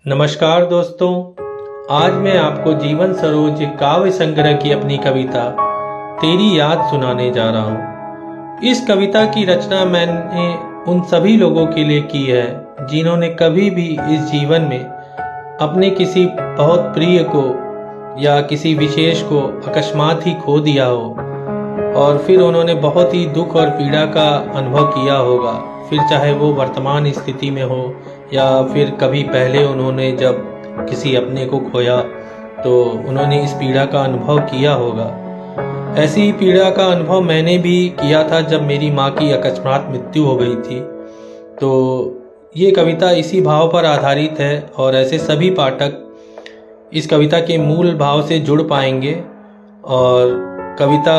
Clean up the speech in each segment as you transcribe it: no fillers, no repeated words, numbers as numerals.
नमस्कार दोस्तों, आज मैं आपको जीवन सरोज काव्य संग्रह की अपनी कविता तेरी याद सुनाने जा रहा हूँ। इस कविता की रचना मैंने उन सभी लोगों के लिए की है जिन्होंने कभी भी इस जीवन में अपने किसी बहुत प्रिय को या किसी विशेष को अकस्मात ही खो दिया हो और फिर उन्होंने बहुत ही दुख और पीड़ा का अनुभव किया होगा। फिर चाहे वो वर्तमान स्थिति में हो या फिर कभी पहले उन्होंने जब किसी अपने को खोया तो उन्होंने इस पीड़ा का अनुभव किया होगा। ऐसी ही पीड़ा का अनुभव मैंने भी किया था जब मेरी माँ की अकस्मात मृत्यु हो गई थी। तो ये कविता इसी भाव पर आधारित है और ऐसे सभी पाठक इस कविता के मूल भाव से जुड़ पाएंगे और कविता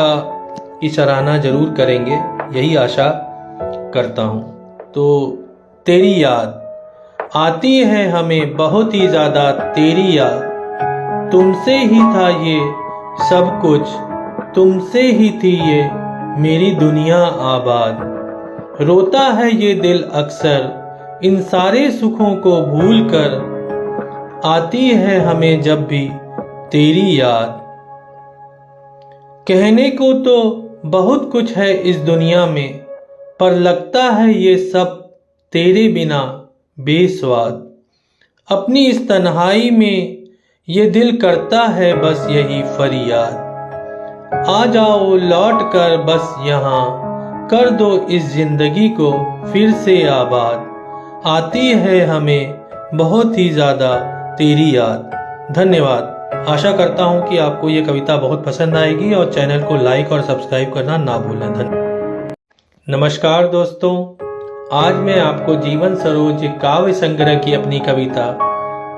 की सराहना जरूर करेंगे, यही आशा करता हूँ। तो तेरी याद आती है हमें बहुत ही ज़्यादा, तेरी याद तुमसे ही था ये सब कुछ, तुमसे ही थी ये मेरी दुनिया आबाद। रोता है ये दिल अक्सर इन सारे सुखों को भूल कर, आती है हमें जब भी तेरी याद। कहने को तो बहुत कुछ है इस दुनिया में, पर लगता है ये सब तेरे बिना बेस्वाद। अपनी इस तन्हाई में ये दिल करता है बस यही फरियाद। आ जाओ लौट कर बस यहाँ, कर दो इस जिंदगी को फिर से आबाद। आती है हमें बहुत ही ज़्यादा तेरी याद। धन्यवाद। आशा करता हूँ कि आपको ये कविता बहुत पसंद आएगी और चैनल को लाइक और सब्सक्राइब करना ना भूलें। धन्यवाद। नमस्कार दोस्तों, आज मैं आपको जीवन सरोज काव्य संग्रह की अपनी कविता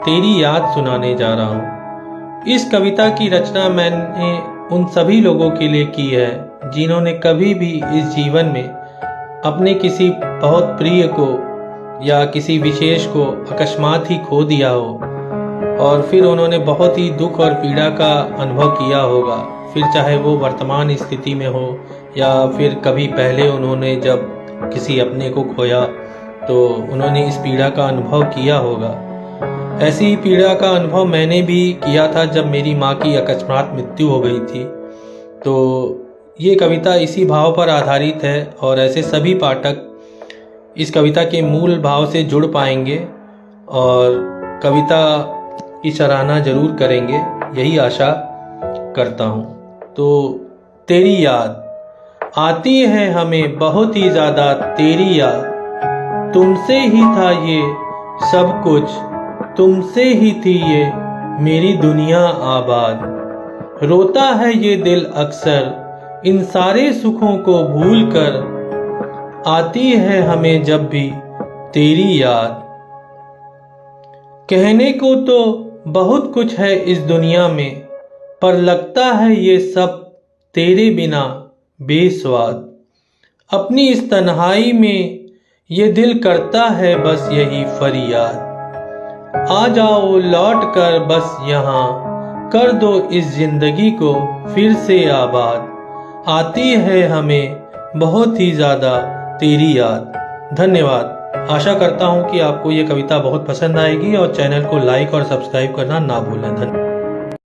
तेरी याद सुनाने जा रहा हूँ। इस कविता की रचना मैंने उन सभी लोगों के लिए की है जिन्होंने कभी भी इस जीवन में अपने किसी बहुत प्रिय को या किसी विशेष को अकस्मात ही खो दिया हो और फिर उन्होंने बहुत ही दुख और पीड़ा का अनुभव किया होगा। फिर चाहे वो वर्तमान स्थिति में हो या फिर कभी पहले उन्होंने जब किसी अपने को खोया तो उन्होंने इस पीड़ा का अनुभव किया होगा। ऐसी ही पीड़ा का अनुभव मैंने भी किया था जब मेरी माँ की अकस्मात मृत्यु हो गई थी। तो ये कविता इसी भाव पर आधारित है और ऐसे सभी पाठक इस कविता के मूल भाव से जुड़ पाएंगे और कविता की सराहना जरूर करेंगे, यही आशा करता हूँ। तो तेरी याद आती है हमें बहुत ही ज़्यादा, तेरी याद तुमसे ही था ये सब कुछ, तुमसे ही थी ये मेरी दुनिया आबाद। रोता है ये दिल अक्सर इन सारे सुखों को भूल कर, आती है हमें जब भी तेरी याद। कहने को तो बहुत कुछ है इस दुनिया में, पर लगता है ये सब तेरे बिना बेस्वाद। अपनी इस तन्हाई में ये दिल करता है बस यही फरियाद। आ जाओ लौट कर बस यहाँ, कर दो इस जिंदगी को फिर से आबाद। आती है हमें बहुत ही ज़्यादा तेरी याद। धन्यवाद। आशा करता हूँ कि आपको ये कविता बहुत पसंद आएगी और चैनल को लाइक और सब्सक्राइब करना ना भूलें। धन्यवाद।